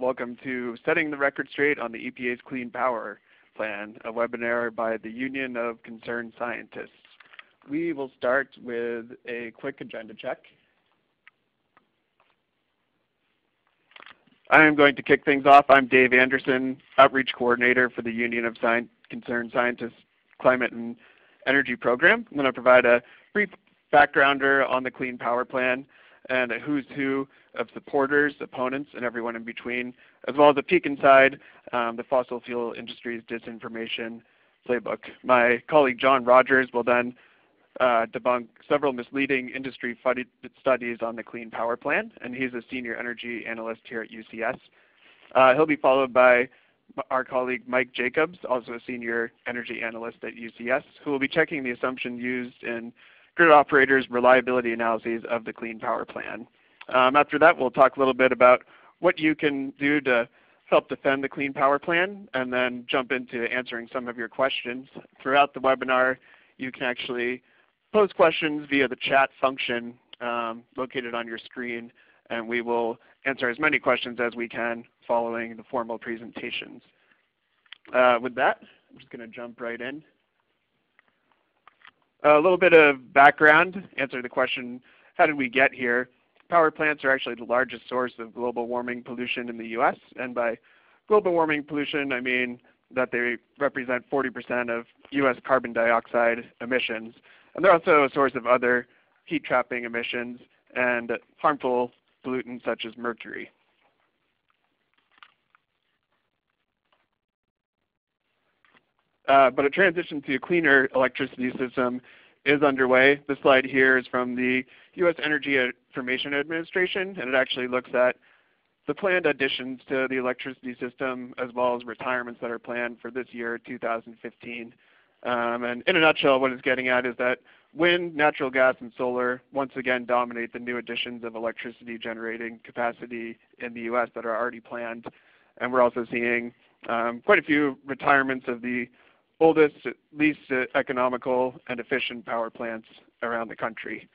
welcome to Setting the Record Straight on the EPA's Clean Power Plan, a webinar by the Union of Concerned Scientists. We will start with a quick agenda check. I am going to kick things off. I'm Dave Anderson, Outreach Coordinator for the Union of Concerned Scientists Climate and Energy Program. I'm going to provide a brief backgrounder on the Clean Power Plan and a who's who of supporters, opponents, and everyone in between, as well as a peek inside the fossil fuel industry's disinformation playbook. My colleague John Rogers will then debunk several misleading industry studies on the Clean Power Plan, and he's a senior energy analyst here at UCS. He'll be followed by our colleague Mike Jacobs, also a senior energy analyst at UCS, who will be checking the assumptions used in grid operators' reliability analyses of the Clean Power Plan. After that, we'll talk a little bit about what you can do to help defend the Clean Power Plan, and then jump into answering some of your questions. Throughout the webinar, you can actually pose questions via the chat function located on your screen, and we will answer as many questions as we can following the formal presentations. With that, I'm just going to jump right in. A little bit of background, answer the question, how did we get here? Power plants are actually the largest source of global warming pollution in the US, and by global warming pollution I mean that they represent 40% of US carbon dioxide emissions. And they're also a source of other heat trapping emissions and harmful pollutants such as mercury. But a transition to a cleaner electricity system is underway. This slide here is from the U.S. Energy Information Administration, and it actually looks at the planned additions to the electricity system as well as retirements that are planned for this year, 2015. And in a nutshell, what it's getting at is that wind, natural gas, and solar once again dominate the new additions of electricity generating capacity in the U.S. that are already planned. And we're also seeing quite a few retirements of the oldest, least economical, and efficient power plants around the country.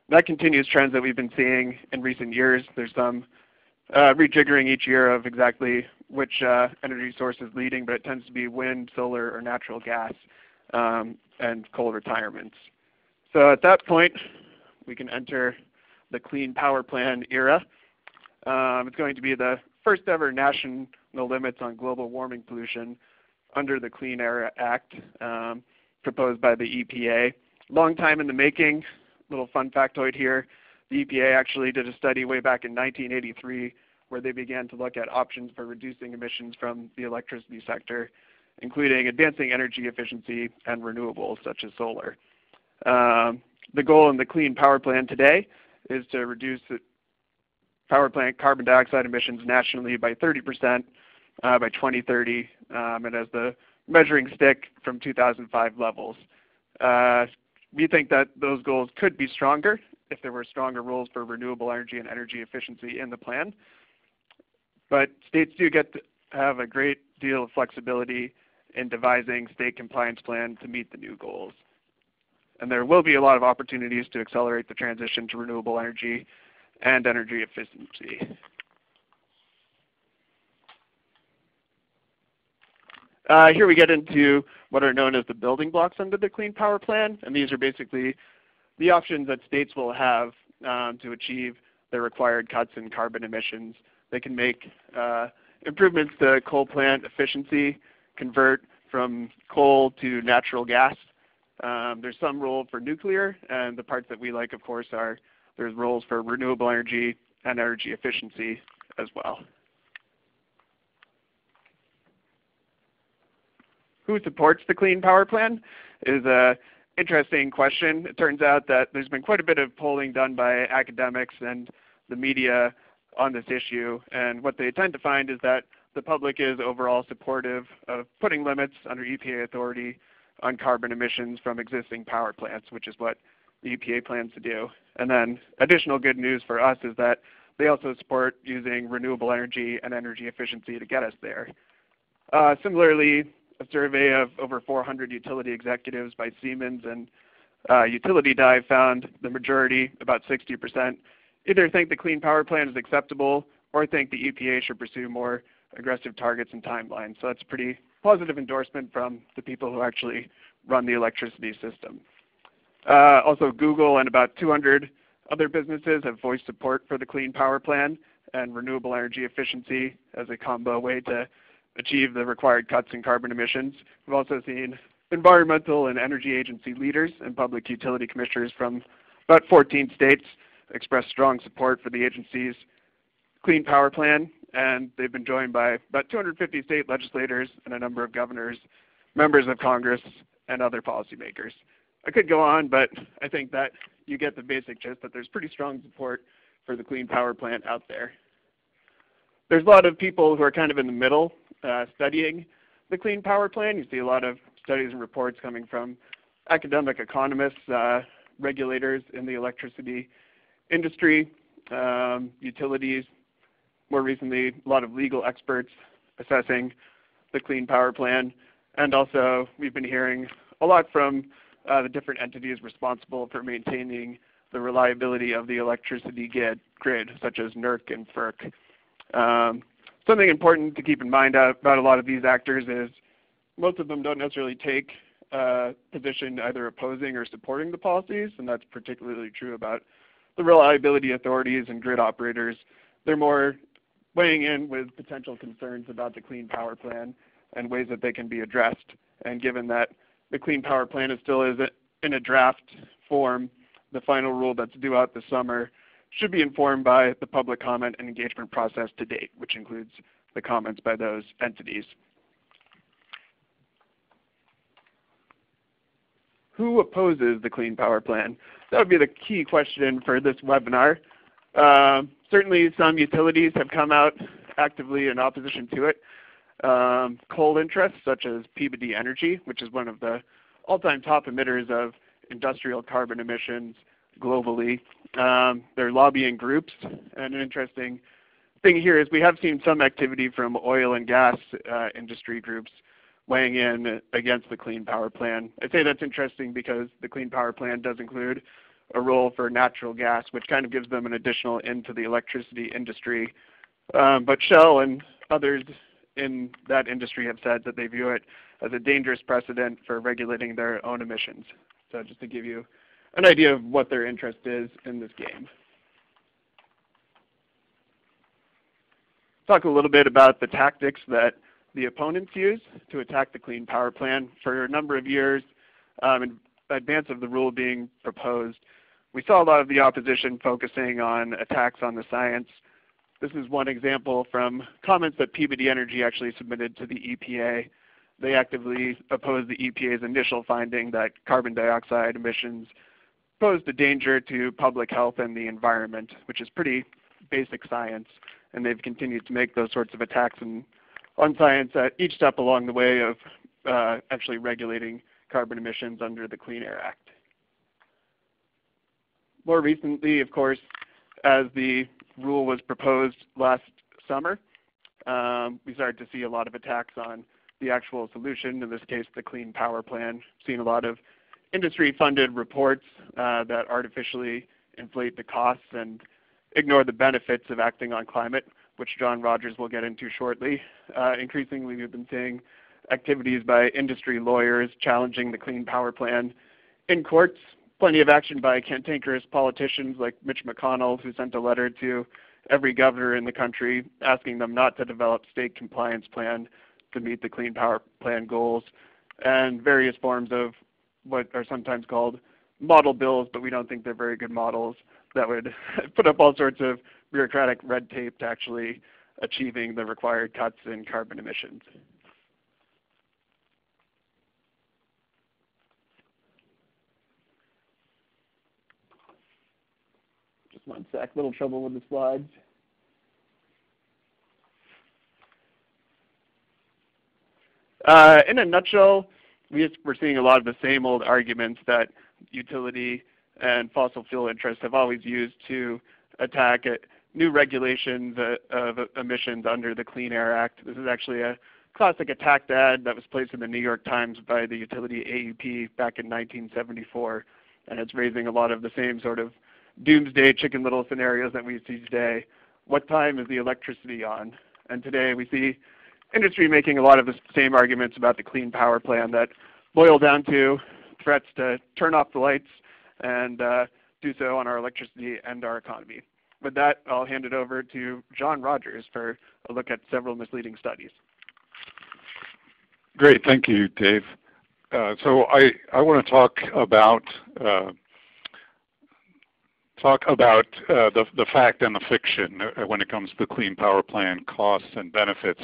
That continues trends that we've been seeing in recent years. There's some rejiggering each year of exactly which energy source is leading, but it tends to be wind, solar, or natural gas, and coal retirements. So at that point, we can enter the Clean Power Plan era. It's going to be the first ever national limits on global warming pollution under the Clean Air Act proposed by the EPA. Long time in the making. Little fun factoid here. The EPA actually did a study way back in 1983 where they began to look at options for reducing emissions from the electricity sector, including advancing energy efficiency and renewables such as solar. The goal in the Clean Power Plan today is to reduce the power plant carbon dioxide emissions nationally by 30% by 2030, and as the measuring stick from 2005 levels. We think that those goals could be stronger if there were stronger rules for renewable energy and energy efficiency in the plan. But states do get to have a great deal of flexibility in devising state compliance plans to meet the new goals. And there will be a lot of opportunities to accelerate the transition to renewable energy and energy efficiency. Here we get into what are known as the building blocks under the Clean Power Plan, and these are basically the options that states will have to achieve their required cuts in carbon emissions. They can make improvements to coal plant efficiency, convert from coal to natural gas. There's some role for nuclear, and the parts that we like, of course, are there's roles for renewable energy and energy efficiency as well. Who supports the Clean Power Plan is an interesting question. It turns out that there's been quite a bit of polling done by academics and the media on this issue, and what they tend to find is that the public is overall supportive of putting limits under EPA authority on carbon emissions from existing power plants, which is what the EPA plans to do. And then additional good news for us is that they also support using renewable energy and energy efficiency to get us there. Similarly, a survey of over 400 utility executives by Siemens and Utility Dive found the majority, about 60%, either think the Clean Power Plan is acceptable or think the EPA should pursue more aggressive targets and timelines. So that's a pretty positive endorsement from the people who actually run the electricity system. Also, Google and about 200 other businesses have voiced support for the Clean Power Plan and renewable energy efficiency as a combo way to achieve the required cuts in carbon emissions. We've also seen environmental and energy agency leaders and public utility commissioners from about 14 states express strong support for the agency's Clean Power Plan, and they've been joined by about 250 state legislators and a number of governors, members of Congress, and other policymakers. I could go on, but I think that you get the basic gist that there's pretty strong support for the Clean Power Plan out there. There's a lot of people who are kind of in the middle studying the Clean Power Plan. You see a lot of studies and reports coming from academic economists, regulators in the electricity industry, utilities, more recently a lot of legal experts assessing the Clean Power Plan. And also we've been hearing a lot from the different entities responsible for maintaining the reliability of the electricity grid, such as NERC and FERC. Something important to keep in mind about a lot of these actors is most of them don't necessarily take a position either opposing or supporting the policies, and that's particularly true about the reliability authorities and grid operators. They're more weighing in with potential concerns about the Clean Power Plan and ways that they can be addressed. And given that the Clean Power Plan is still in a draft form, the final rule that's due out this summer should be informed by the public comment and engagement process to date, which includes the comments by those entities. Who opposes the Clean Power Plan? That would be the key question for this webinar. Certainly some utilities have come out actively in opposition to it. Coal interests such as Peabody Energy, which is one of the all-time top emitters of industrial carbon emissions globally. They're lobbying groups, and an interesting thing here is we have seen some activity from oil and gas industry groups weighing in against the Clean Power Plan. I say that's interesting because the Clean Power Plan does include a role for natural gas, which kind of gives them an additional into the electricity industry. But Shell and others in that industry have said that they view it as a dangerous precedent for regulating their own emissions. So just to give you an idea of what their interest is in this game. Talk a little bit about the tactics that the opponents use to attack the Clean Power Plan. For a number of years, in advance of the rule being proposed, we saw a lot of the opposition focusing on attacks on the science. This is one example from comments that Peabody Energy actually submitted to the EPA. They actively opposed the EPA's initial finding that carbon dioxide emissions posed a danger to public health and the environment, which is pretty basic science. And they've continued to make those sorts of attacks on science at each step along the way of actually regulating carbon emissions under the Clean Air Act. More recently, of course, as the rule was proposed last summer, we started to see a lot of attacks on the actual solution, in this case the Clean Power Plan. We've seen a lot of industry-funded reports that artificially inflate the costs and ignore the benefits of acting on climate, which John Rogers will get into shortly. Increasingly, we've been seeing activities by industry lawyers challenging the Clean Power Plan in courts. Plenty of action by cantankerous politicians like Mitch McConnell, who sent a letter to every governor in the country asking them not to develop state compliance plan to meet the Clean Power Plan goals, and various forms of what are sometimes called model bills, but we don't think they're very good models, that would put up all sorts of bureaucratic red tape to actually achieving the required cuts in carbon emissions. Just one sec, little trouble with the slides. In a nutshell, we're seeing a lot of the same old arguments that utility and fossil fuel interests have always used to attack new regulations of emissions under the Clean Air Act. This is actually a classic attack ad that was placed in the New York Times by the utility AEP back in 1974, and it's raising a lot of the same sort of doomsday Chicken Little scenarios that we see today, what time is the electricity on? And today we see industry making a lot of the same arguments about the Clean Power Plan that boil down to threats to turn off the lights and do so on our electricity and our economy. With that, I'll hand it over to John Rogers for a look at several misleading studies. Great, thank you, Dave. So I want to talk about the fact and the fiction when it comes to the Clean Power Plan costs and benefits.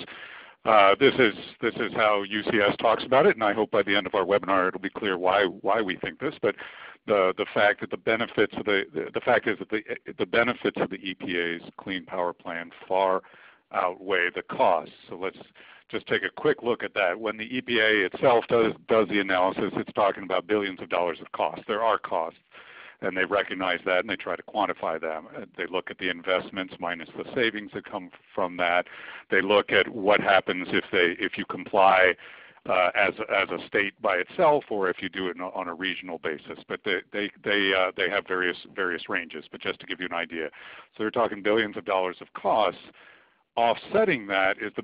This is how UCS talks about it, and I hope by the end of our webinar it'll be clear why we think this. But the fact that the benefits of the fact is that the benefits of the EPA's Clean Power Plan far outweigh the costs. So let's just take a quick look at that. When the EPA itself does the analysis, it's talking about billions of dollars of costs. There are costs, and they recognize that, and they try to quantify them. They look at the investments minus the savings that come from that. They look at what happens if you comply as a state by itself, or if you do it on a regional basis. But they have various ranges. But just to give you an idea, so they're talking billions of dollars of costs. Offsetting that is the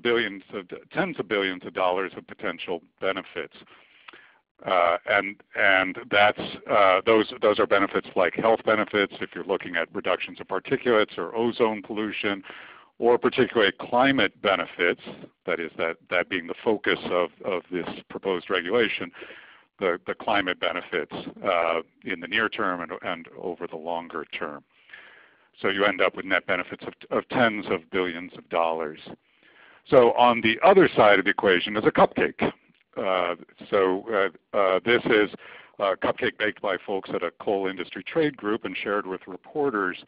tens of billions of dollars of potential benefits. And that's those are benefits like health benefits if you're looking at reductions of particulates or ozone pollution, or particularly climate benefits. That is that being the focus of this proposed regulation, the climate benefits in the near term and over the longer term. So you end up with net benefits of tens of billions of dollars. So on the other side of the equation is a cupcake. This is a cupcake baked by folks at a coal industry trade group and shared with reporters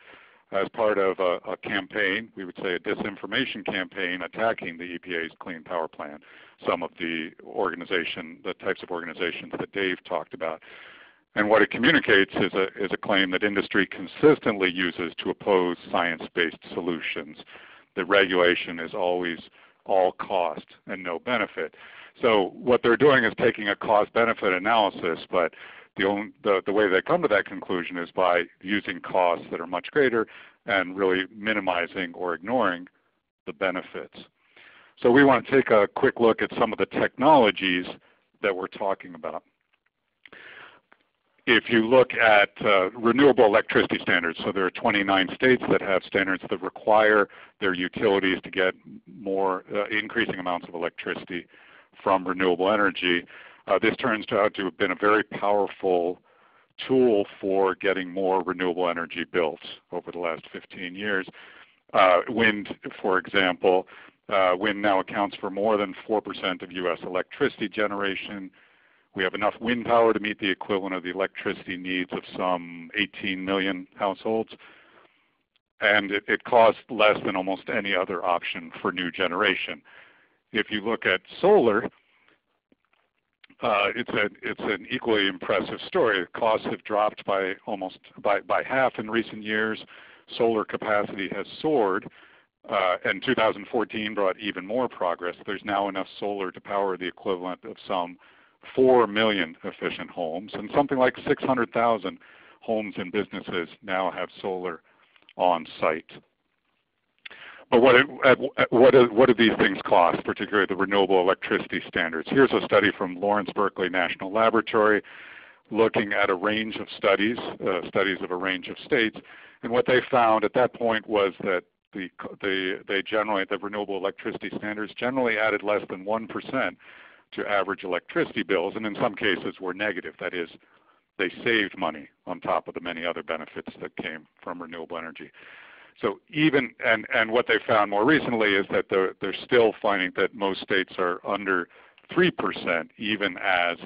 as part of a campaign, we would say a disinformation campaign attacking the EPA's Clean Power Plan, some of the types of organizations that Dave talked about. And what it communicates is a claim that industry consistently uses to oppose science-based solutions. The regulation is always all cost and no benefit. So what they're doing is taking a cost-benefit analysis, but the way they come to that conclusion is by using costs that are much greater and really minimizing or ignoring the benefits. So we want to take a quick look at some of the technologies that we're talking about. If you look at renewable electricity standards, so there are 29 states that have standards that require their utilities to get more increasing amounts of electricity from renewable energy. This turns out to have been a very powerful tool for getting more renewable energy built over the last 15 years. Wind, for example, wind now accounts for more than 4% of U.S. electricity generation. We have enough wind power to meet the equivalent of the electricity needs of some 18 million households. And it costs less than almost any other option for new generation. If you look at solar, it's an equally impressive story. The costs have dropped by half in recent years. Solar capacity has soared, and 2014 brought even more progress. There's now enough solar to power the equivalent of some 4 million efficient homes, and something like 600,000 homes and businesses now have solar on site. But what do these things cost, particularly the renewable electricity standards? Here's a study from Lawrence Berkeley National Laboratory looking at a range of studies of a range of states. And what they found at that point was that the renewable electricity standards generally added less than 1% to average electricity bills, and in some cases were negative. That is, they saved money on top of the many other benefits that came from renewable energy. So and what they found more recently is that they're still finding that most states are under 3%, even as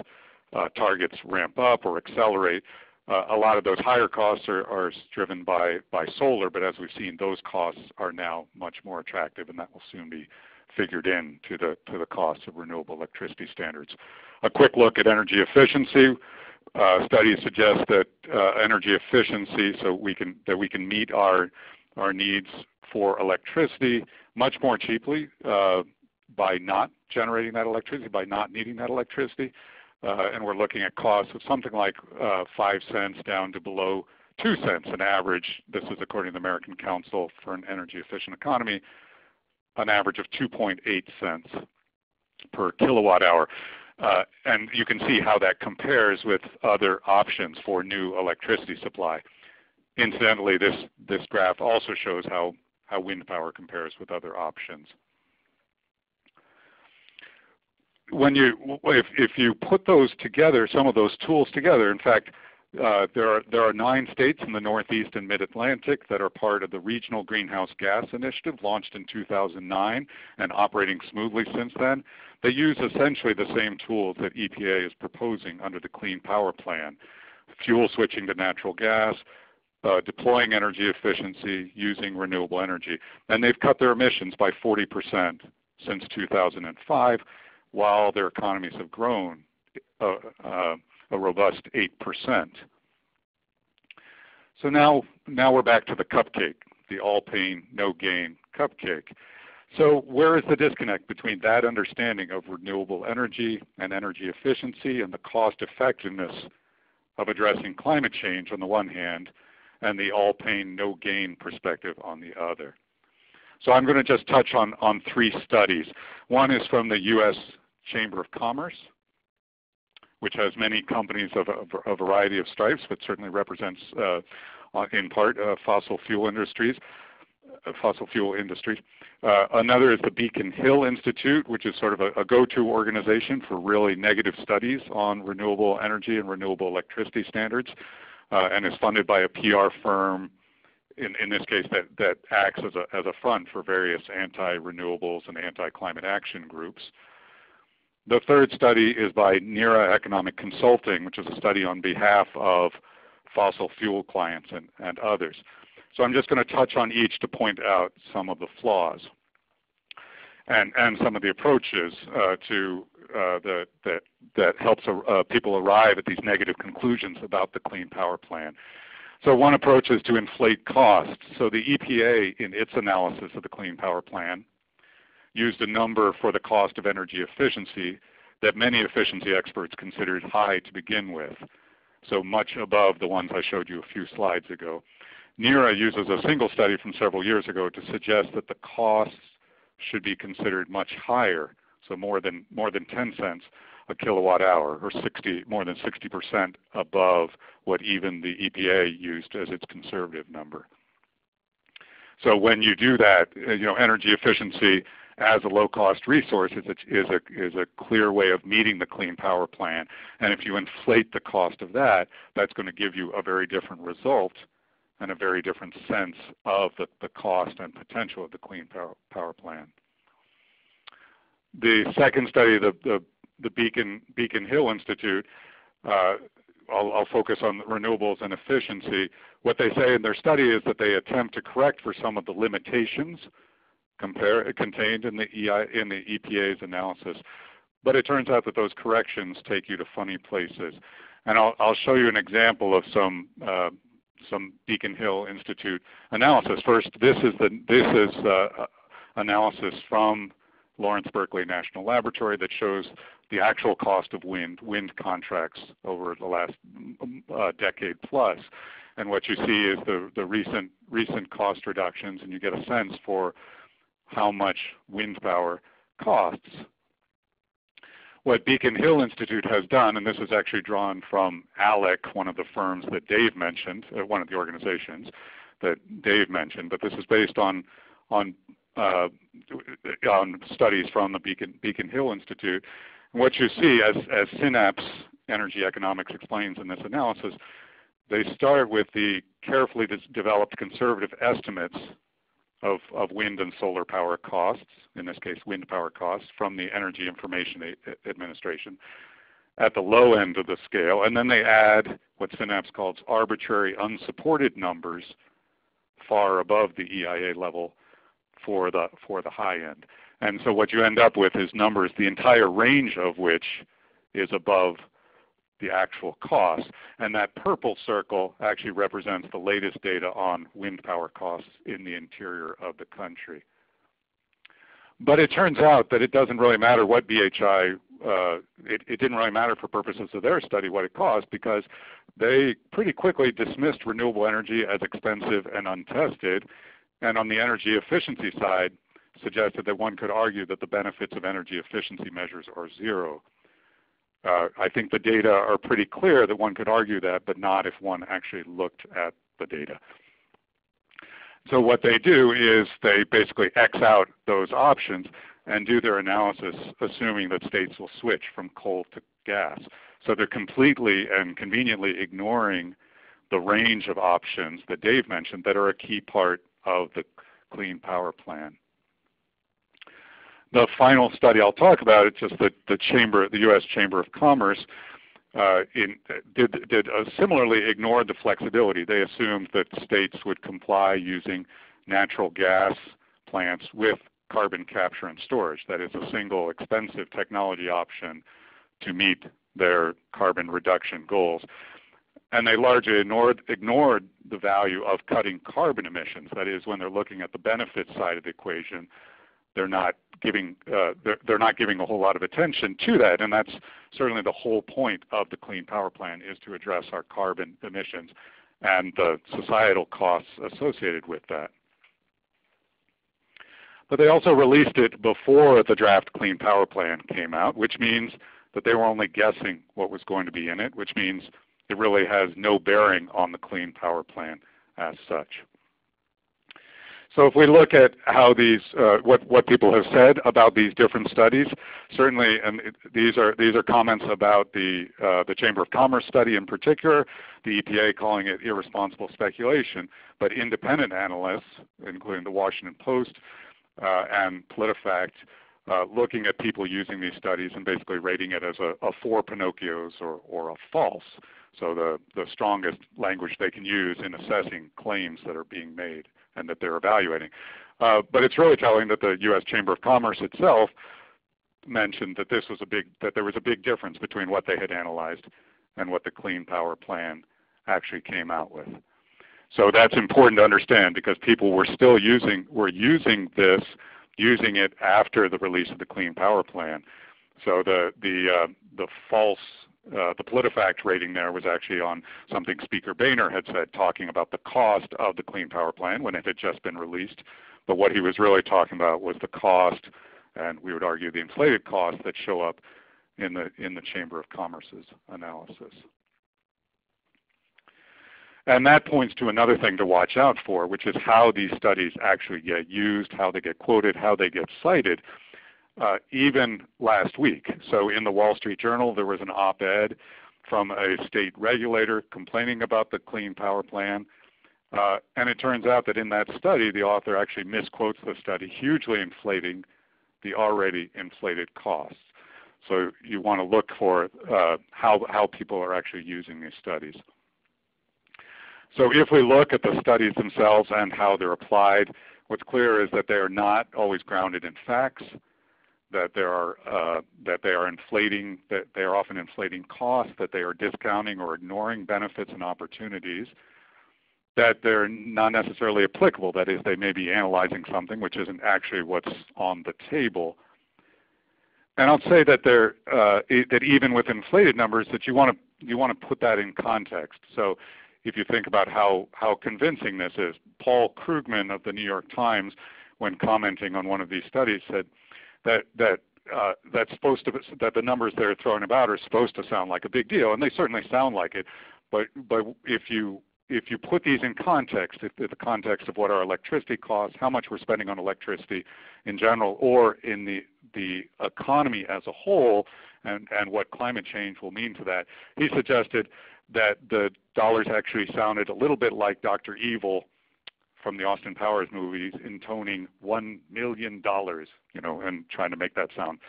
targets ramp up or accelerate. A lot of those higher costs are driven by solar, but as we've seen, those costs are now much more attractive, and that will soon be figured in to the cost of renewable electricity standards. A quick look at energy efficiency. Studies suggest that energy efficiency, so we can meet our needs for electricity much more cheaply by not generating that electricity, by not needing that electricity. And we're looking at costs of something like 5 cents down to below 2 cents, an average, this is according to the American Council for an Energy Efficient Economy, an average of 2.8 cents per kilowatt hour. And you can see how that compares with other options for new electricity supply. Incidentally, this graph also shows how wind power compares with other options. If you put those together, some of those tools together, in fact, there are 9 states in the Northeast and Mid-Atlantic that are part of the Regional Greenhouse Gas Initiative, launched in 2009 and operating smoothly since then. They use essentially the same tools that EPA is proposing under the Clean Power Plan: fuel switching to natural gas, deploying energy efficiency, using renewable energy. And they've cut their emissions by 40% since 2005, while their economies have grown a robust 8%. So now we're back to the cupcake, the all pain, no gain cupcake. So where is the disconnect between that understanding of renewable energy and energy efficiency and the cost effectiveness of addressing climate change on the one hand, and the all pain, no gain perspective on the other? So I'm going to just touch on 3 studies. One is from the U.S. Chamber of Commerce, which has many companies of a variety of stripes, but certainly represents in part fossil fuel industry. Another is the Beacon Hill Institute, which is sort of a go-to organization for really negative studies on renewable energy and renewable electricity standards, and is funded by a PR firm, in this case that acts as a front for various anti-renewables and anti-climate action groups. The third study is by NERA Economic Consulting, which is a study on behalf of fossil fuel clients and others. So I'm just going to touch on each to point out some of the flaws and some of the approaches that helps people arrive at these negative conclusions about the Clean Power Plan. So one approach is to inflate costs. So the EPA, in its analysis of the Clean Power Plan, used a number for the cost of energy efficiency that many efficiency experts considered high to begin with, so much above the ones I showed you a few slides ago. NERA uses a single study from several years ago to suggest that the costs should be considered much higher, so more than 10 cents a kilowatt hour, or more than 60% above what even the EPA used as its conservative number. So when you do that, energy efficiency as a low-cost resource is a clear way of meeting the Clean Power Plan. And if you inflate the cost of that, that's going to give you a very different result and a very different sense of the cost and potential of the Clean Power Plan. The second study, the Beacon Hill Institute, I'll focus on renewables and efficiency. What they say in their study is that they attempt to correct for some of the limitations contained in the EPA's analysis, but it turns out that those corrections take you to funny places. And I'll show you an example of some Beacon Hill Institute analysis. First, this is analysis from Lawrence Berkeley National Laboratory that shows the actual cost of wind contracts over the last decade plus. And what you see is the recent cost reductions, and you get a sense for how much wind power costs. What Beacon Hill Institute has done, and this is actually drawn from ALEC, one of the firms that Dave mentioned, one of the organizations that Dave mentioned, but this is based on studies from the Beacon Hill Institute. And what you see, as Synapse Energy Economics explains in this analysis, they start with the carefully developed conservative estimates of wind and solar power costs, in this case wind power costs, from the Energy Information Administration at the low end of the scale. And then they add what Synapse calls arbitrary unsupported numbers far above the EIA level for the high end. And so what you end up with is numbers, the entire range of which is above the actual cost. And that purple circle actually represents the latest data on wind power costs in the interior of the country. But it turns out that it doesn't really matter what BHI it didn't really matter for purposes of their study what it cost, because they pretty quickly dismissed renewable energy as expensive and untested, and on the energy efficiency side suggested that one could argue that the benefits of energy efficiency measures are zero. I think the data are pretty clear that one could argue that, but not if one actually looked at the data. So what they do is they basically X out those options and do their analysis assuming that states will switch from coal to gas. So they're completely and conveniently ignoring the range of options that Dave mentioned that are a key part of the Clean Power Plan. The final study I'll talk about is just the U.S. Chamber of Commerce similarly ignored the flexibility. They assumed that states would comply using natural gas plants with carbon capture and storage. That is a single expensive technology option to meet their carbon reduction goals. And they largely ignored the value of cutting carbon emissions. That is, when they're looking at the benefit side of the equation, they're not giving a whole lot of attention to that, and that's certainly the whole point of the Clean Power Plan, is to address our carbon emissions and the societal costs associated with that. But they also released it before the draft Clean Power Plan came out, which means that they were only guessing what was going to be in it, which means it really has no bearing on the Clean Power Plan as such. So if we look at how these, what people have said about these different studies, certainly, and these are comments about the Chamber of Commerce study in particular, the EPA calling it irresponsible speculation, but independent analysts, including the Washington Post and PolitiFact, looking at people using these studies and basically rating it as a 4 Pinocchios or a false. So the strongest language they can use in assessing claims that are being made and that they're evaluating. But it's really telling that the U.S. Chamber of Commerce itself mentioned that there was a big difference between what they had analyzed and what the Clean Power Plan actually came out with. So that's important to understand, because people were still using it after the release of the Clean Power Plan. So the PolitiFact rating there was actually on something Speaker Boehner had said, talking about the cost of the Clean Power Plan when it had just been released. But what he was really talking about was the cost, and we would argue the inflated costs that show up in the Chamber of Commerce's analysis. And that points to another thing to watch out for, which is how these studies actually get used, how they get quoted, how they get cited. Even last week. So in the Wall Street Journal, there was an op-ed from a state regulator complaining about the Clean Power Plan. And it turns out that in that study, the author actually misquotes the study, hugely inflating the already inflated costs. So you want to look for how people are actually using these studies. So if we look at the studies themselves and how they're applied, what's clear is that they are not always grounded in facts, that they are often inflating costs, that they are discounting or ignoring benefits and opportunities, that they're not necessarily applicable. That is, they may be analyzing something which isn't actually what's on the table. And I'll say that that even with inflated numbers, that you want to put that in context. So if you think about how convincing this is, Paul Krugman of the New York Times, when commenting on one of these studies, said that the numbers they're throwing about are supposed to sound like a big deal, and they certainly sound like it. But if you put these in context, the context of what our electricity costs, how much we're spending on electricity in general, or in the economy as a whole, and what climate change will mean to that, he suggested that the dollars actually sounded a little bit like Dr. Evil from the Austin Powers movies, intoning $1 million, and trying to make that sound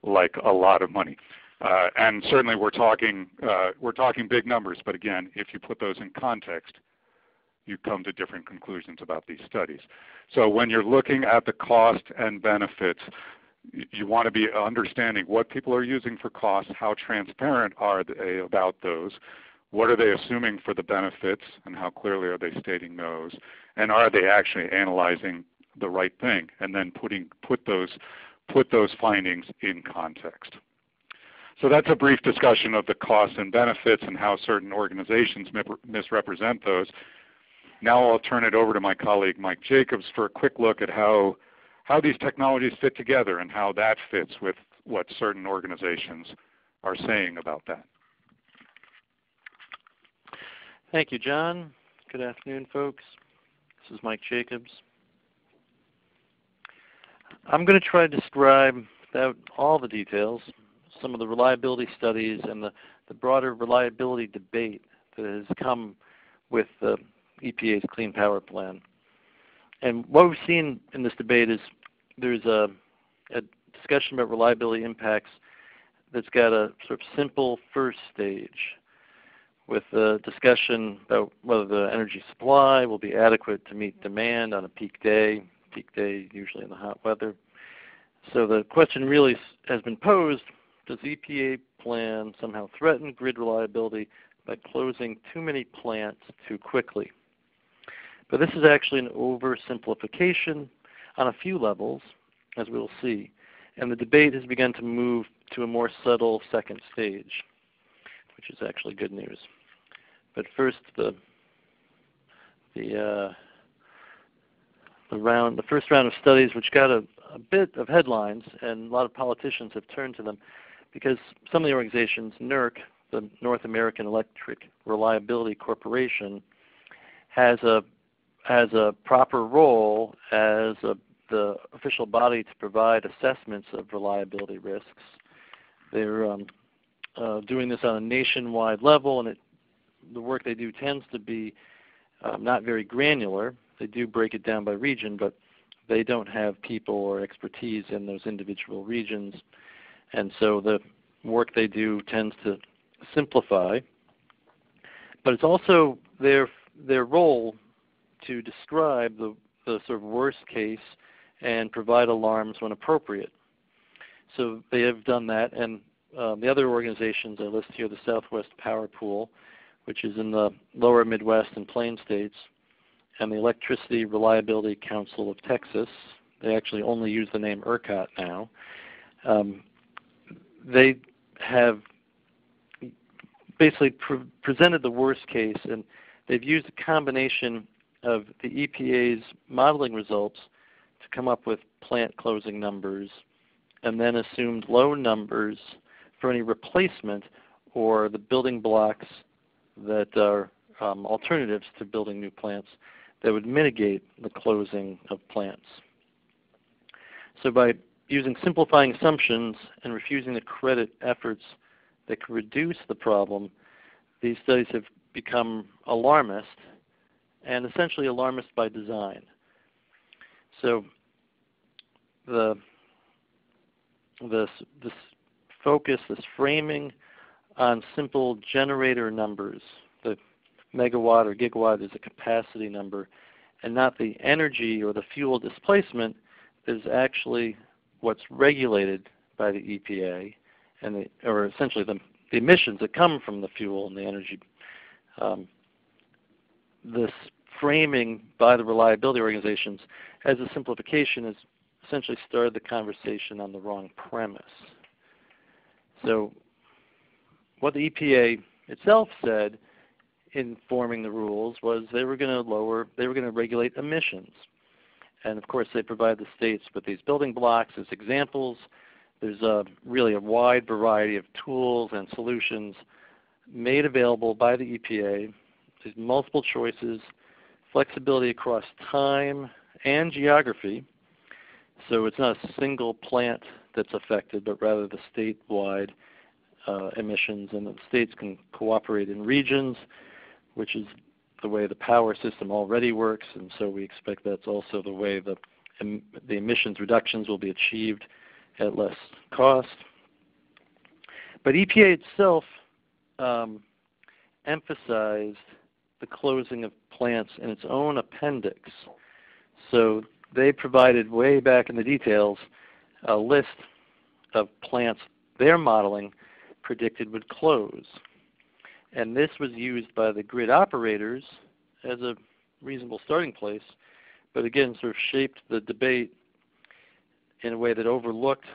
like a lot of money. And certainly we're talking big numbers, but again, if you put those in context, you come to different conclusions about these studies. So when you're looking at the cost and benefits, you want to be understanding what people are using for costs, how transparent are they about those, what are they assuming for the benefits, and how clearly are they stating those, and are they actually analyzing the right thing, and then put those findings in context. So that's a brief discussion of the costs and benefits and how certain organizations misrepresent those. Now I'll turn it over to my colleague Mike Jacobs for a quick look at how these technologies fit together and how that fits with what certain organizations are saying about that. Thank you, John. Good afternoon, folks. This is Mike Jacobs. I'm going to try to describe, without all the details, some of the reliability studies and the broader reliability debate that has come with the EPA's Clean Power Plan. And what we've seen in this debate is there's a discussion about reliability impacts that's got a sort of simple first stage, with a discussion about whether the energy supply will be adequate to meet demand on a peak day usually in the hot weather. So the question really has been posed, does the EPA plan somehow threaten grid reliability by closing too many plants too quickly? But this is actually an oversimplification on a few levels, as we will see, and the debate has begun to move to a more subtle second stage, which is actually good news. But first, the first round of studies, which got a bit of headlines, and a lot of politicians have turned to them, because some of the organizations, NERC, the North American Electric Reliability Corporation, has a proper role as the official body to provide assessments of reliability risks. They're doing this on a nationwide level, and the work they do tends to be not very granular. They do break it down by region, but they don't have people or expertise in those individual regions. And so the work they do tends to simplify. But it's also their role to describe the sort of worst case and provide alarms when appropriate. So they have done that, and the other organizations I list here, the Southwest Power Pool, which is in the lower Midwest and Plain States, and the Electricity Reliability Council of Texas. They actually only use the name ERCOT now. They have basically presented the worst case, and they've used a combination of the EPA's modeling results to come up with plant closing numbers, and then assumed low numbers for any replacement or the building blocks that are alternatives to building new plants that would mitigate the closing of plants. So by using simplifying assumptions and refusing to credit efforts that could reduce the problem, these studies have become alarmist, and essentially alarmist by design. So this focus, this framing on simple generator numbers, the megawatt or gigawatt is a capacity number, and not the energy or the fuel displacement, is actually what's regulated by the EPA, and or essentially the emissions that come from the fuel and the energy. This framing by the reliability organizations as a simplification has essentially started the conversation on the wrong premise. So what the EPA itself said in forming the rules was they were going to regulate emissions. And of course they provide the states with these building blocks as examples. There's really a wide variety of tools and solutions made available by the EPA. There's multiple choices, flexibility across time and geography. So it's not a single plant that's affected, but rather the statewide emissions, and the states can cooperate in regions, which is the way the power system already works, and so we expect that's also the way the emissions reductions will be achieved at less cost. But EPA itself emphasized the closing of plants in its own appendix. So they provided way back in the details a list of plants their modeling predicted would close. And this was used by the grid operators as a reasonable starting place, but again sort of shaped the debate in a way that overlooked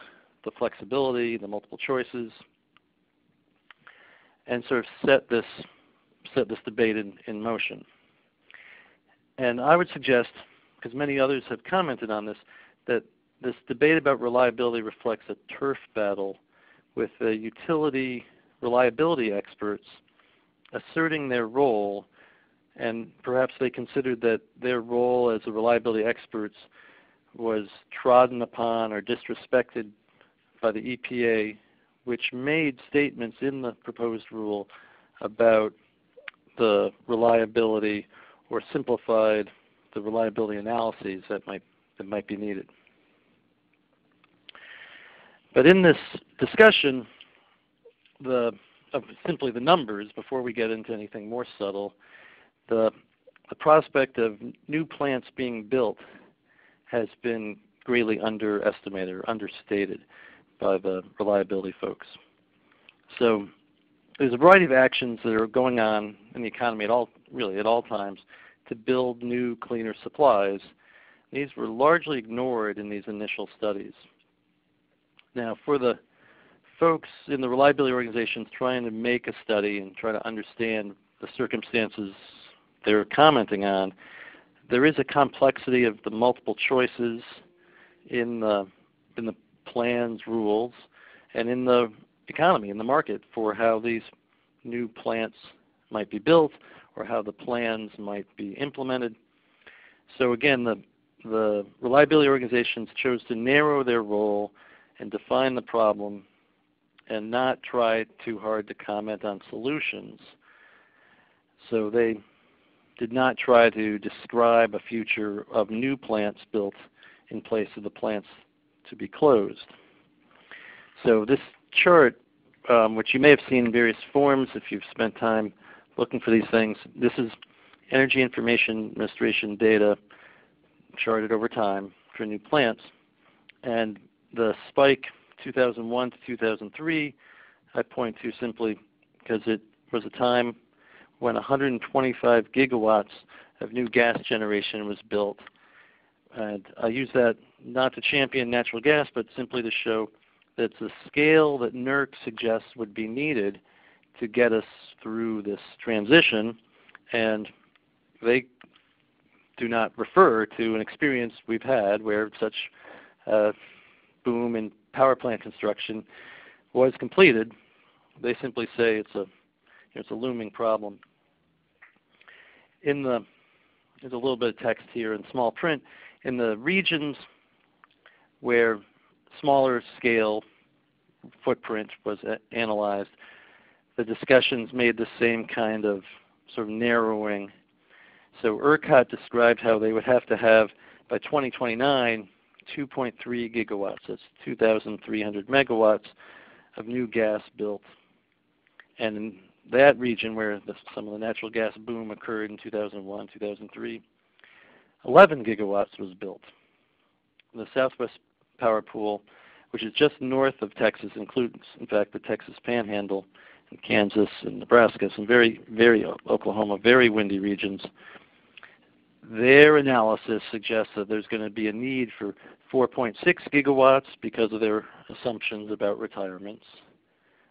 the flexibility, the multiple choices, and sort of set this debate in motion. And I would suggest, because many others have commented on this, that this debate about reliability reflects a turf battle with the utility reliability experts asserting their role, and perhaps they considered that their role as the reliability experts was trodden upon or disrespected by the EPA, which made statements in the proposed rule about the reliability or simplified the reliability analyses that might be needed. But in this discussion of simply the numbers, before we get into anything more subtle, the prospect of new plants being built has been greatly underestimated or understated by the reliability folks. So there's a variety of actions that are going on in the economy at all times to build new, cleaner supplies. These were largely ignored in these initial studies. Now, for the folks in the reliability organizations trying to make a study and try to understand the circumstances they're commenting on, there is a complexity of the multiple choices in the plan's rules and in the economy, in the market, for how these new plants might be built or how the plans might be implemented. So again, the reliability organizations chose to narrow their role and define the problem and not try too hard to comment on solutions. So they did not try to describe a future of new plants built in place of the plants to be closed. So this chart, which you may have seen in various forms if you've spent time looking for these things, this is Energy Information Administration data charted over time for new plants. And the spike 2001 to 2003, I point to simply because it was a time when 125 gigawatts of new gas generation was built. And I use that not to champion natural gas, but simply to show that the scale that NERC suggests would be needed to get us through this transition. And they do not refer to an experience we've had where such a boom in power plant construction was completed. They simply say it's a looming problem. There's a little bit of text here in small print. In the regions where smaller scale footprint was analyzed, the discussions made the same kind of sort of narrowing. So ERCOT described how they would have to have, by 2029, 2.3 gigawatts. That's 2,300 megawatts of new gas built. And in that region where some of the natural gas boom occurred in 2001, 2003, 11 gigawatts was built. The Southwest Power Pool, which is just north of Texas, includes, in fact, the Texas Panhandle, and Kansas and Nebraska, some very Oklahoma, very windy regions. Their analysis suggests that there's going to be a need for 4.6 gigawatts because of their assumptions about retirements,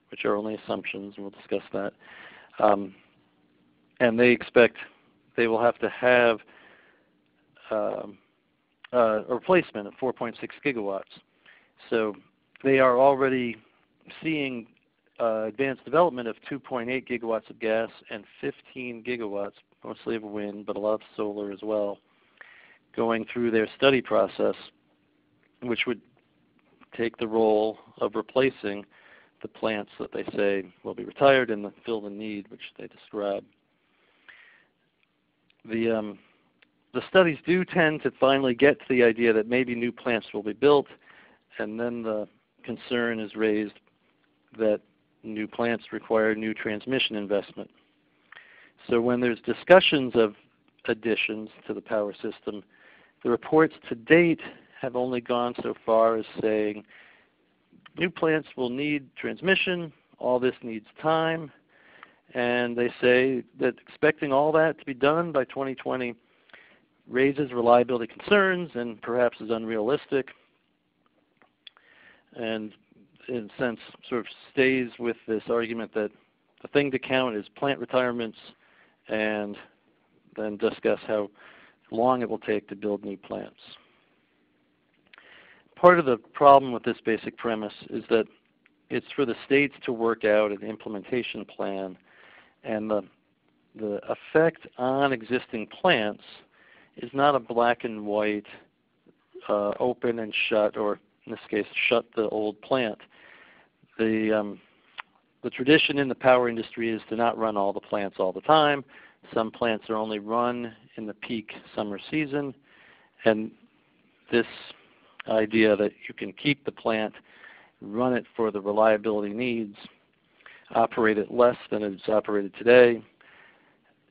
which are only assumptions, and we'll discuss that. And they expect they will have to have a replacement of 4.6 gigawatts. So they are already seeing advanced development of 2.8 gigawatts of gas and 15 gigawatts, mostly of wind, but a lot of solar as well, going through their study process, which would take the role of replacing the plants that they say will be retired and fill the need which they describe. The studies do tend to finally get to the idea that maybe new plants will be built, and then the concern is raised that new plants require new transmission investment. So when there's discussions of additions to the power system, the reports to date have only gone so far as saying new plants will need transmission, all this needs time, and they say that expecting all that to be done by 2020 raises reliability concerns and perhaps is unrealistic, and in a sense sort of stays with this argument that the thing to count is plant retirements, and then discuss how long it will take to build new plants. Part of the problem with this basic premise is that it's for the states to work out an implementation plan, and the effect on existing plants is not a black and white open and shut, or in this case, shut the old plant. The tradition in the power industry is to not run all the plants all the time. Some plants are only run in the peak summer season, and this idea that you can keep the plant, run it for the reliability needs, operate it less than it's operated today,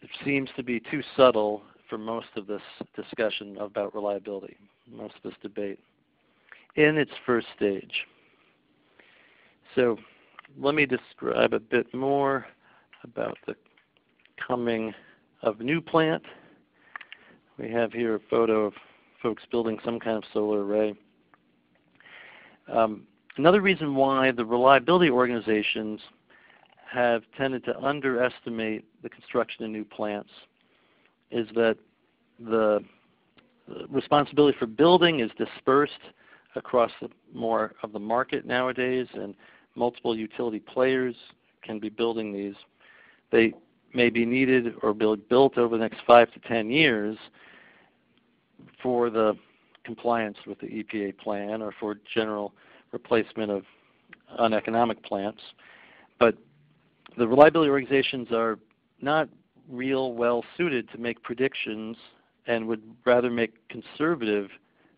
it seems to be too subtle for most of this discussion about reliability, most of this debate, in its first stage. So let me describe a bit more about the coming of new plant. We have here a photo of folks building some kind of solar array. Another reason why the reliability organizations have tended to underestimate the construction of new plants is that the responsibility for building is dispersed across more of the market nowadays, and multiple utility players can be building these. They may be needed or built over the next 5 to 10 years for the compliance with the EPA plan or for general replacement of uneconomic plants. But the reliability organizations are not real well suited to make predictions, and would rather make conservative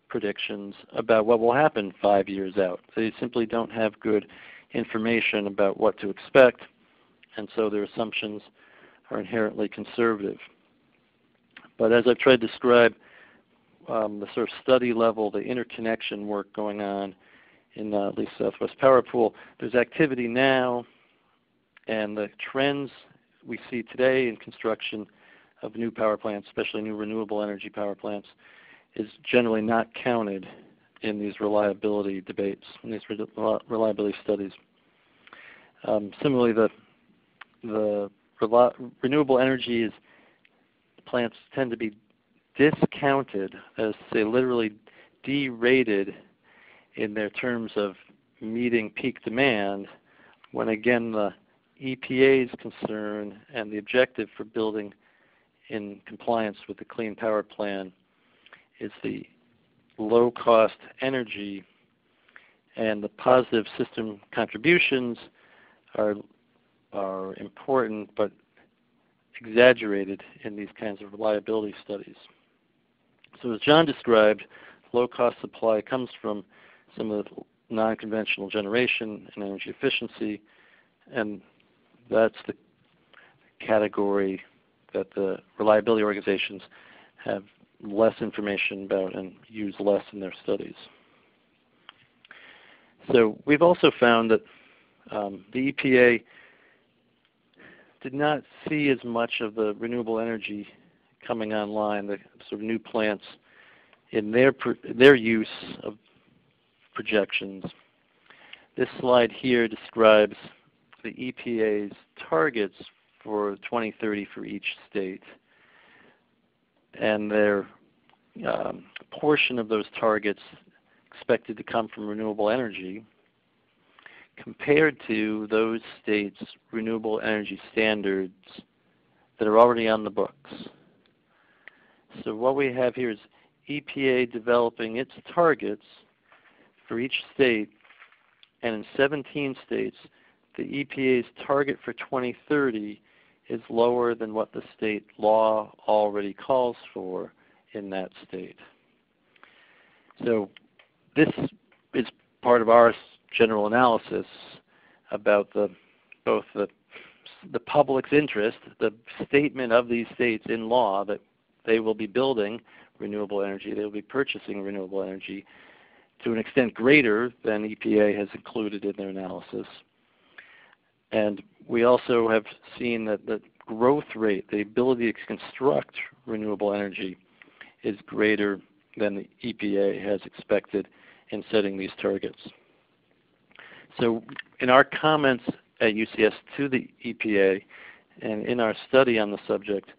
predictions about what will happen 5 years out. They simply don't have good information about what to expect, and so their assumptions are inherently conservative. But as I've tried to describe, the sort of study level, the interconnection work going on in at least Southwest Power Pool, there's activity now, and the trends we see today in construction of new power plants, especially new renewable energy power plants, is generally not counted in these reliability debates, in these reliability studies. Similarly, the renewable energy plants tend to be discounted, as to say literally derated in their terms of meeting peak demand, when again the EPA's concern and the objective for building in compliance with the Clean Power Plan is the low-cost energy, and the positive system contributions are important but exaggerated in these kinds of reliability studies. So as John described, low-cost supply comes from some of the non-conventional generation and energy efficiency, and that's the category that the reliability organizations have less information about and use less in their studies. So we've also found that the EPA did not see as much of the renewable energy coming online, the sort of new plants, in their use of projections. This slide here describes the EPA's targets for 2030 for each state, and their portion of those targets expected to come from renewable energy compared to those states' renewable energy standards that are already on the books. So what we have here is EPA developing its targets for each state, and in 17 states, the EPA's target for 2030 is lower than what the state law already calls for in that state. So this is part of our general analysis about both the public's interest, the statement of these states in law that they will be building renewable energy, they will be purchasing renewable energy to an extent greater than EPA has included in their analysis. And we also have seen that the growth rate, the ability to construct renewable energy, is greater than the EPA has expected in setting these targets. So in our comments at UCS to the EPA, and in our study on the subject,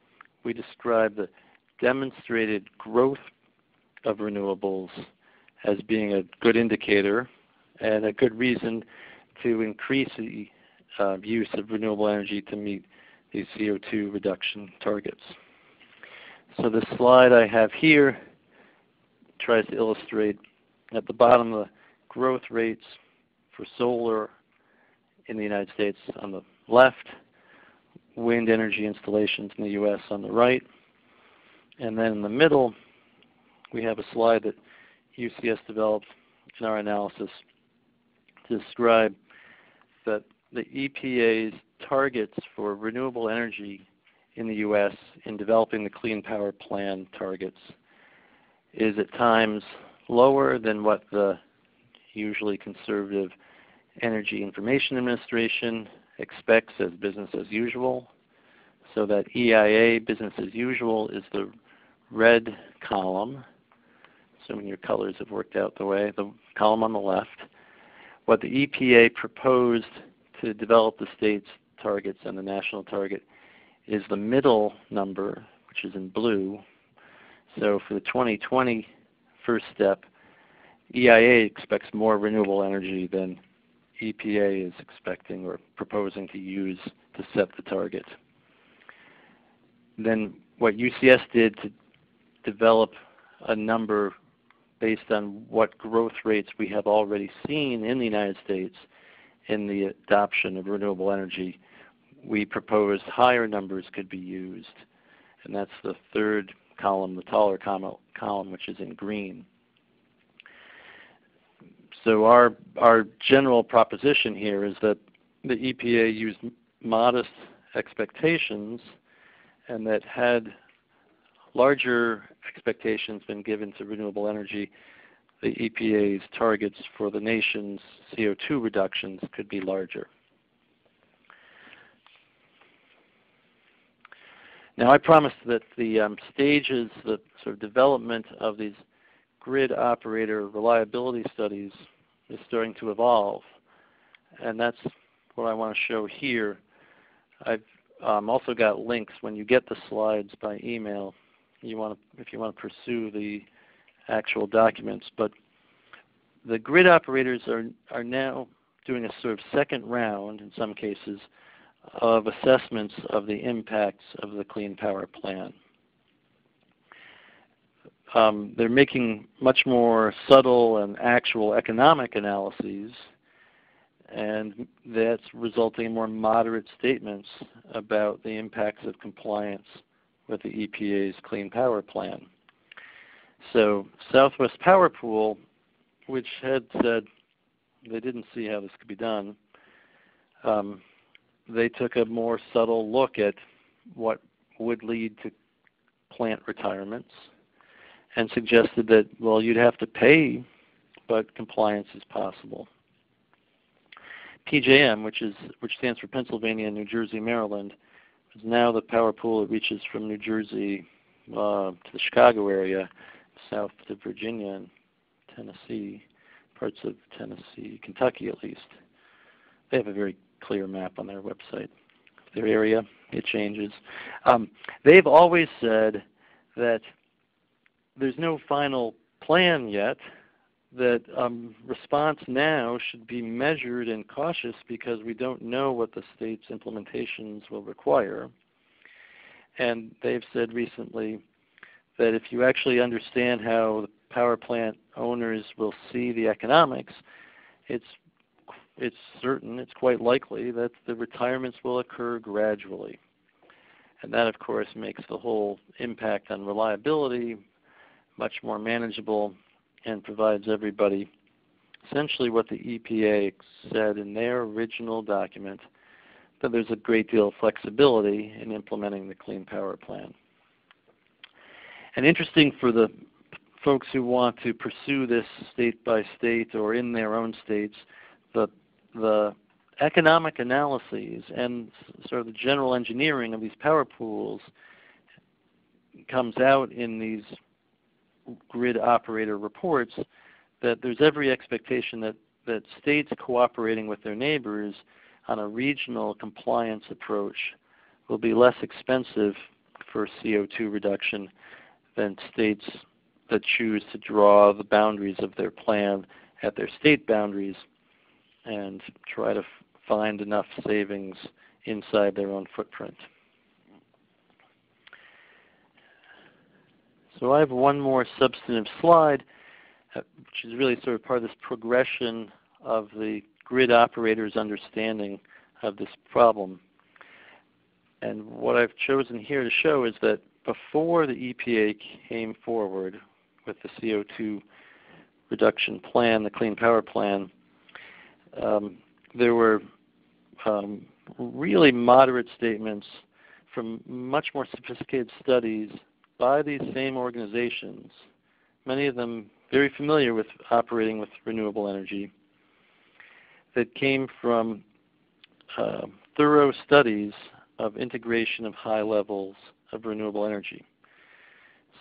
we describe the demonstrated growth of renewables as being a good indicator and a good reason to increase the use of renewable energy to meet these CO2 reduction targets. So the slide I have here tries to illustrate at the bottom the growth rates for solar in the United States on the left, wind energy installations in the U.S. on the right, and then in the middle we have a slide that UCS developed in our analysis to describe that the EPA's targets for renewable energy in the U.S. in developing the Clean Power Plan targets is at times lower than what the usually conservative Energy Information Administration expects as business as usual. So that EIA, business as usual, is the red column, assuming your colors have worked out the way, the column on the left. What the EPA proposed to develop the state's targets and the national target is the middle number, which is in blue. So for the 2020 first step, EIA expects more renewable energy than EPA is expecting or proposing to use to set the target. Then what UCS did to develop a number based on what growth rates we have already seen in the United States in the adoption of renewable energy, we proposed higher numbers could be used. And that's the third column, the taller column, which is in green. So our general proposition here is that the EPA used modest expectations, and that had larger expectations been given to renewable energy, the EPA's targets for the nation's CO2 reductions could be larger. Now I promised that the stages, the sort of development of these grid operator reliability studies is starting to evolve, and that's what I want to show here. I've also got links when you get the slides by email. If you want to pursue the actual documents, but the grid operators are now doing a sort of second round, in some cases, of assessments of the impacts of the Clean Power Plan. They're making much more subtle and actual economic analyses, and that's resulting in more moderate statements about the impacts of compliance with the EPA's Clean Power Plan. So Southwest Power Pool, which had said they didn't see how this could be done, they took a more subtle look at what would lead to plant retirements and suggested that, well, you'd have to pay, but compliance is possible. PJM, which stands for Pennsylvania, New Jersey, Maryland, is now the power pool that reaches from New Jersey to the Chicago area, south to Virginia and Tennessee, parts of Tennessee, Kentucky at least. They have a very clear map on their website. Their area, it changes. They've always said that there's no final plan yet, that response now should be measured and cautious because we don't know what the state's implementations will require. And they've said recently that if you actually understand how the power plant owners will see the economics, it's certain, it's quite likely that the retirements will occur gradually. And that, of course, makes the whole impact on reliability much more manageable and provides everybody essentially what the EPA said in their original document, that there's a great deal of flexibility in implementing the Clean Power Plan. And interesting for the folks who want to pursue this state by state or in their own states, the economic analyses and sort of the general engineering of these power pools comes out in these grid operator reports that there's every expectation that states cooperating with their neighbors on a regional compliance approach will be less expensive for CO2 reduction than states that choose to draw the boundaries of their plan at their state boundaries and try to find enough savings inside their own footprint. So I have one more substantive slide, which is really sort of part of this progression of the grid operator's understanding of this problem. And what I've chosen here to show is that before the EPA came forward with the CO2 reduction plan, the Clean Power Plan, there were really moderate statements from much more sophisticated studies by these same organizations, many of them very familiar with operating with renewable energy, that came from thorough studies of integration of high levels of renewable energy.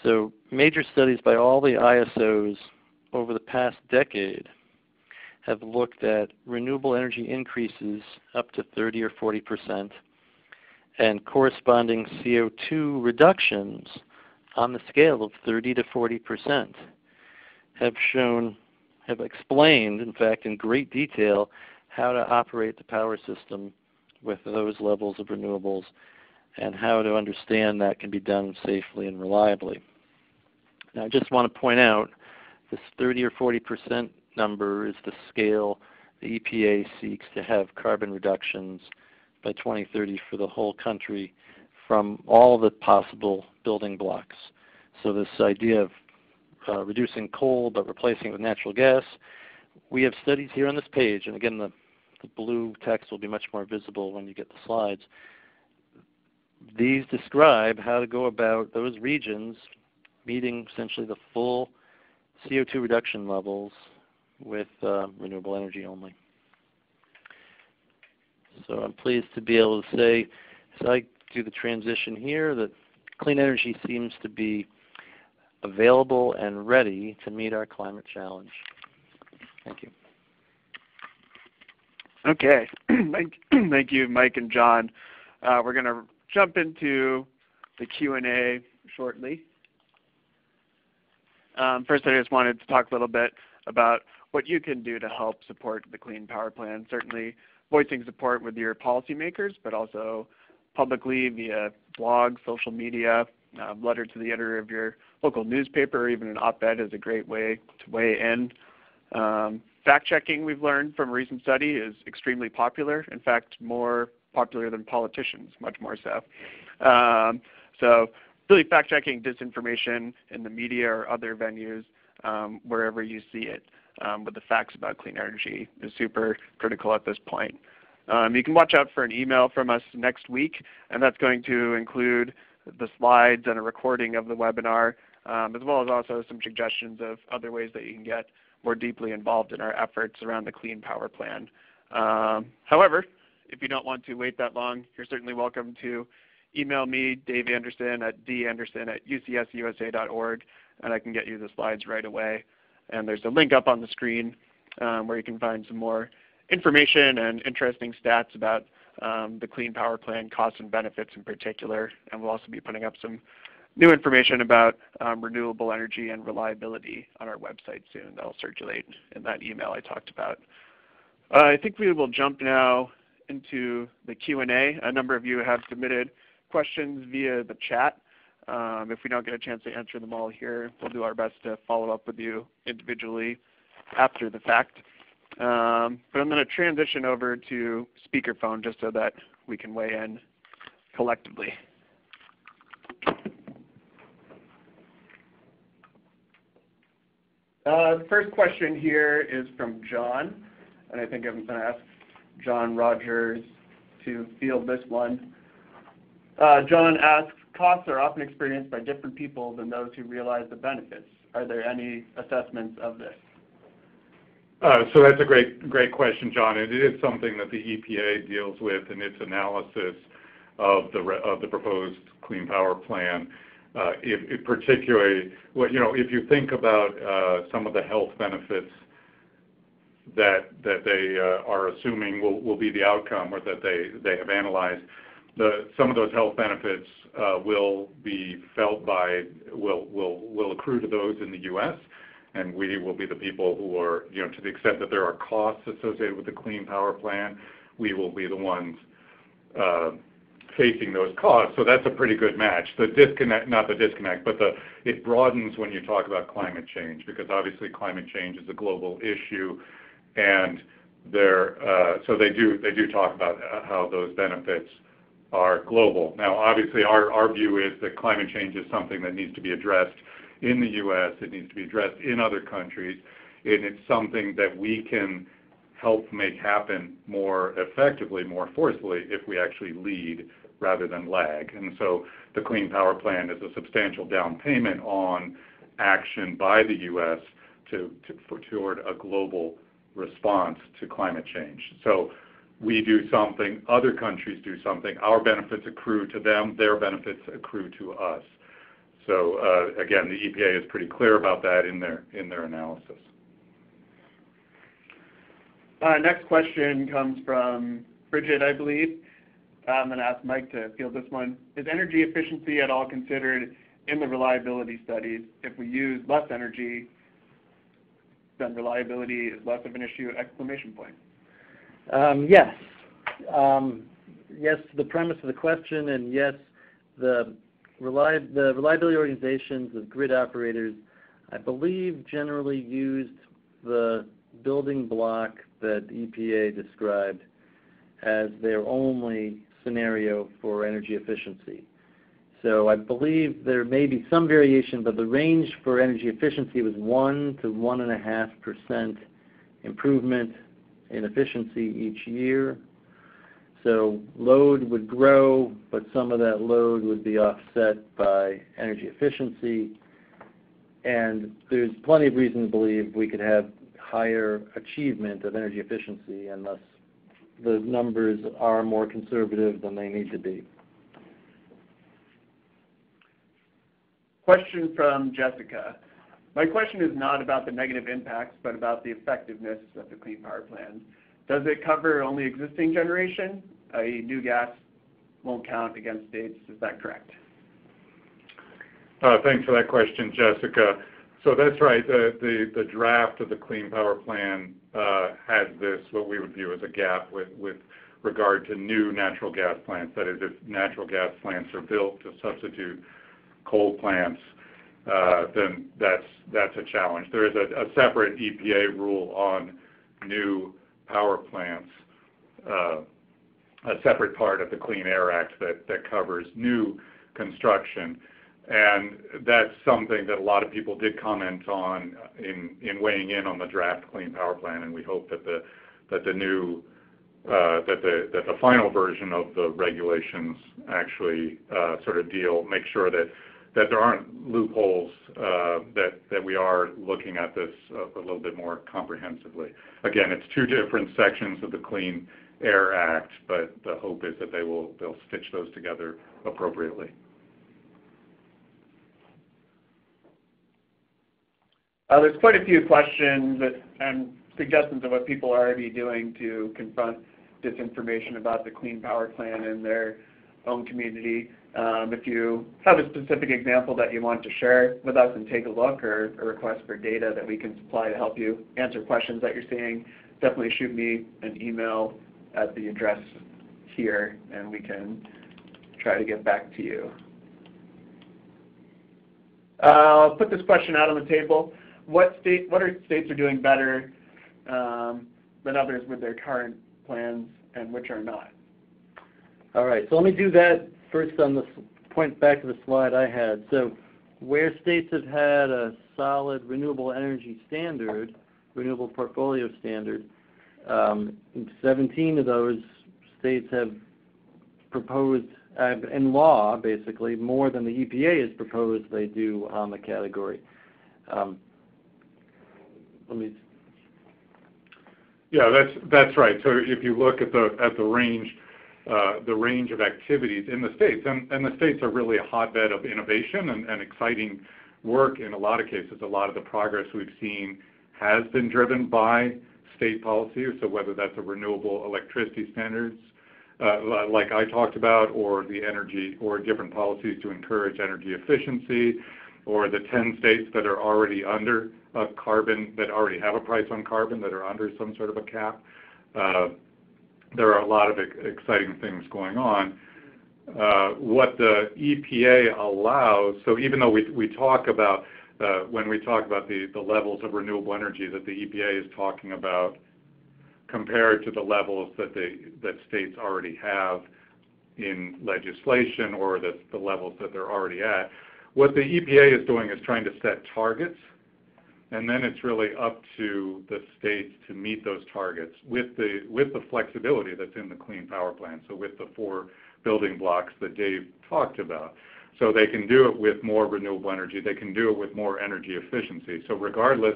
So major studies by all the ISOs over the past decade have looked at renewable energy increases up to 30 or 40% and corresponding CO2 reductions on the scale of 30 to 40% have explained, in fact, in great detail how to operate the power system with those levels of renewables and how to understand that can be done safely and reliably. Now, I just want to point out this 30 or 40% number is the scale the EPA seeks to have carbon reductions by 2030 for the whole country from all the possible building blocks. So this idea of reducing coal but replacing it with natural gas, we have studies here on this page, and again the blue text will be much more visible when you get the slides. These describe how to go about those regions meeting essentially the full CO2 reduction levels with renewable energy only. So I'm pleased to be able to say, as I do the transition here, that clean energy seems to be available and ready to meet our climate challenge. Thank you. Okay. Thank you, Mike and John. We're going to jump into the Q&A shortly. First, I just wanted to talk a little bit about what you can do to help support the Clean Power Plan. Certainly voicing support with your policymakers, but also publicly via blogs, social media, letter to the editor of your local newspaper, or even an op-ed is a great way to weigh in. Fact-checking, we've learned from a recent study, is extremely popular. In fact, more popular than politicians, much more so. So really fact-checking disinformation in the media or other venues, wherever you see it, with the facts about clean energy is super critical at this point. You can watch out for an email from us next week, and that's going to include the slides and a recording of the webinar, as well as also some suggestions of other ways that you can get more deeply involved in our efforts around the Clean Power Plan. However, if you don't want to wait that long, you're certainly welcome to email me, Dave Anderson, at danderson@ucsusa.org, and I can get you the slides right away. And there's a link up on the screen where you can find some more information and interesting stats about the Clean Power Plan costs and benefits in particular. And we'll also be putting up some new information about renewable energy and reliability on our website soon. That will circulate in that email I talked about. I think we will jump now into the Q&A. A number of you have submitted questions via the chat. If we don't get a chance to answer them all here, we'll do our best to follow up with you individually after the fact. But I'm going to transition over to speakerphone just so that we can weigh in collectively. The first question here is from John, and I think I'm going to ask John Rogers to field this one. John asks, costs are often experienced by different people than those who realize the benefits. Are there any assessments of this? So that's a great question, John. It is something that the EPA deals with in its analysis of the proposed Clean Power Plan. Particularly, if you think about some of the health benefits that they are assuming will be the outcome, or that they have analyzed. Some of those health benefits will be felt will accrue to those in the U.S., and we will be the people who are, to the extent that there are costs associated with the Clean Power Plan, we will be the ones facing those costs. So that's a pretty good match. The disconnect, not the disconnect, but it broadens when you talk about climate change, because obviously climate change is a global issue, and so they do talk about how those benefits are global. Now, obviously, our view is that climate change is something that needs to be addressed in the U.S. It needs to be addressed in other countries, and it's something that we can help make happen more effectively, more forcefully, if we actually lead rather than lag. And so the Clean Power Plan is a substantial down payment on action by the U.S. toward a global response to climate change. So we do something, other countries do something, our benefits accrue to them, their benefits accrue to us. So again, the EPA is pretty clear about that in their analysis. Next question comes from Bridget, I believe. I'm going to ask Mike to field this one. Is energy efficiency at all considered in the reliability studies? If we use less energy, then reliability is less of an issue, exclamation point. Yes. Yes to the premise of the question, and yes, the reliability organizations, the grid operators, I believe generally used the building block that EPA described as their only scenario for energy efficiency. So I believe there may be some variation, but the range for energy efficiency was 1 to 1.5% improvement in efficiency each year. So load would grow, but some of that load would be offset by energy efficiency. And there's plenty of reason to believe we could have higher achievement of energy efficiency, and thus the numbers are more conservative than they need to be. Question from Jessica. My question is not about the negative impacts, but about the effectiveness of the Clean Power Plan. Does it cover only existing generation, i.e. new gas won't count against states? Is that correct? Thanks for that question, Jessica. So that's right. The draft of the Clean Power Plan has this, what we would view as a gap with regard to new natural gas plants. That is, if natural gas plants are built to substitute coal plants, then that's a challenge. There is a separate EPA rule on new power plants, a separate part of the Clean Air Act that covers new construction. And that's something that a lot of people did comment on in weighing in on the draft Clean Power Plan, and we hope that the final version of the regulations actually sort of make sure that there aren't loopholes, that we are looking at this a little bit more comprehensively. Again, it's two different sections of the Clean Air Act, but the hope is that they'll stitch those together appropriately. There's quite a few questions and suggestions of what people are already doing to confront disinformation about the Clean Power Plan in their own community. If you have a specific example that you want to share with us and take a look, or a request for data that we can supply to help you answer questions that you're seeing, definitely shoot me an email at the address here, and we can try to get back to you. I'll put this question out on the table. What states are doing better than others with their current plans, and which are not? All right, so let me do that first on the point back to the slide I had. So where states have had a solid renewable energy standard, renewable portfolio standard, 17 of those states have proposed, in law basically, more than the EPA has proposed they do on the category. Yeah, that's right. So if you look at the range of activities in the states, and the states are really a hotbed of innovation and exciting work in a lot of cases. A lot of the progress we've seen has been driven by state policy, so whether that's a renewable electricity standards, like I talked about, or the energy, or different policies to encourage energy efficiency, or the 10 states that are already under carbon, that already have a price on carbon, that are under some sort of a cap. There are a lot of exciting things going on. What the EPA allows, so even though we talk about, when we talk about the levels of renewable energy that the EPA is talking about compared to the levels that states already have in legislation, or the levels that they're already at, what the EPA is doing is trying to set targets, and then it's really up to the states to meet those targets with the flexibility that's in the Clean Power Plan, so with the 4 building blocks that Dave talked about. So they can do it with more renewable energy, they can do it with more energy efficiency. So regardless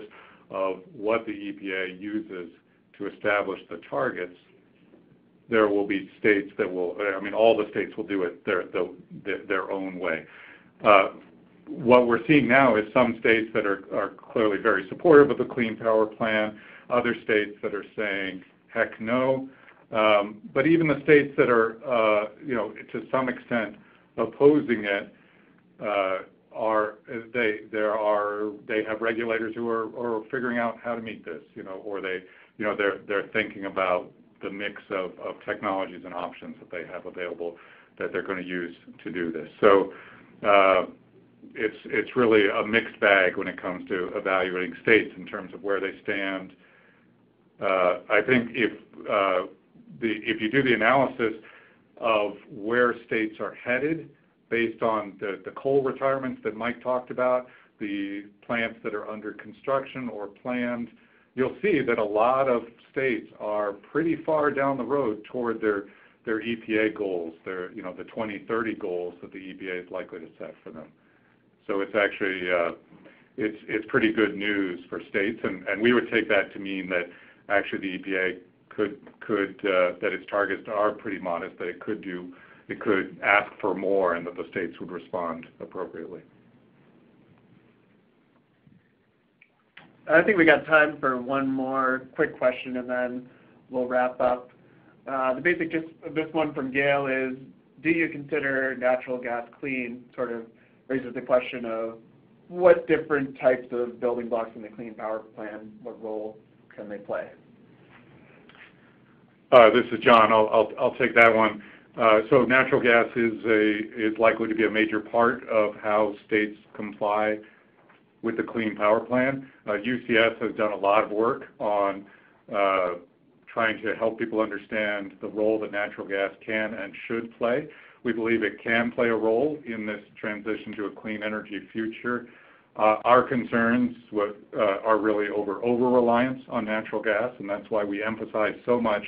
of what the EPA uses to establish the targets, there will be states that will, I mean, all the states will do it their own way. What we're seeing now is some states that are clearly very supportive of the Clean Power Plan, other states that are saying, heck no. But even the states that are, to some extent opposing it, they have regulators who are figuring out how to meet this, or they're thinking about the mix of technologies and options that they have available that they're going to use to do this. So it's really a mixed bag when it comes to evaluating states in terms of where they stand. I think if you do the analysis of where states are headed based on the coal retirements that Mike talked about, the plants that are under construction or planned, you'll see that a lot of states are pretty far down the road toward their EPA goals, the 2030 goals that the EPA is likely to set for them. So it's actually it's pretty good news for states, and we would take that to mean that actually the EPA could that its targets are pretty modest, that it could ask for more, and that the states would respond appropriately. I think we got time for one more quick question, and then we'll wrap up. The basic gist of this one from Gail is, do you consider natural gas clean? Sort of raises the question of what different types of building blocks in the Clean Power Plan, what role can they play? This is John. I'll take that one. So natural gas is likely to be a major part of how states comply with the Clean Power Plan. UCS has done a lot of work on trying to help people understand the role that natural gas can and should play. We believe it can play a role in this transition to a clean energy future. Our concerns are really over-reliance on natural gas, and that's why we emphasize so much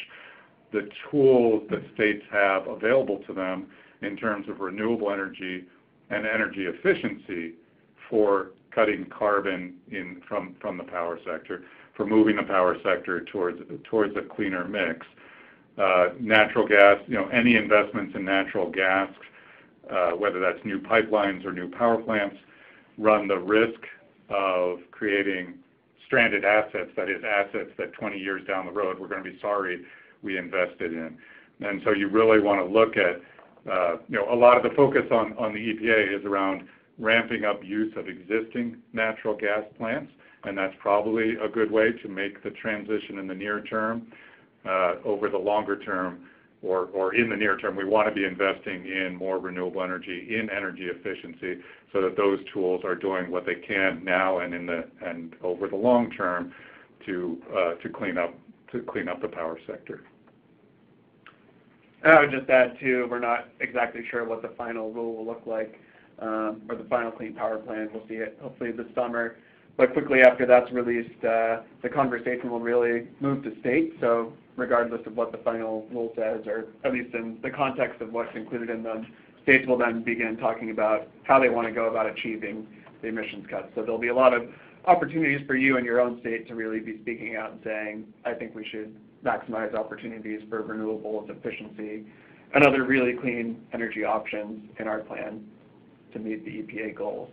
the tools that states have available to them in terms of renewable energy and energy efficiency for cutting carbon from the power sector, for moving the power sector towards a cleaner mix. Natural gas, any investments in natural gas, whether that's new pipelines or new power plants, run the risk of creating stranded assets, that is, assets that 20 years down the road we're going to be sorry we invested in. And so you really want to look at, a lot of the focus on the EPA is around ramping up use of existing natural gas plants, and that's probably a good way to make the transition in the near term. Over the longer term, or in the near term, we want to be investing in more renewable energy, in energy efficiency, so that those tools are doing what they can now and over the long term to clean up the power sector. I would just add too, we're not exactly sure what the final rule will look like, or the final Clean Power Plan. We'll see it hopefully this summer. But quickly after that's released, the conversation will really move to states. So regardless of what the final rule says, or at least in the context of what's included in them, states will then begin talking about how they want to go about achieving the emissions cuts. So there'll be a lot of opportunities for you in your own state to really be speaking out and saying, I think we should maximize opportunities for renewables, efficiency, and other really clean energy options in our plan to meet the EPA goals.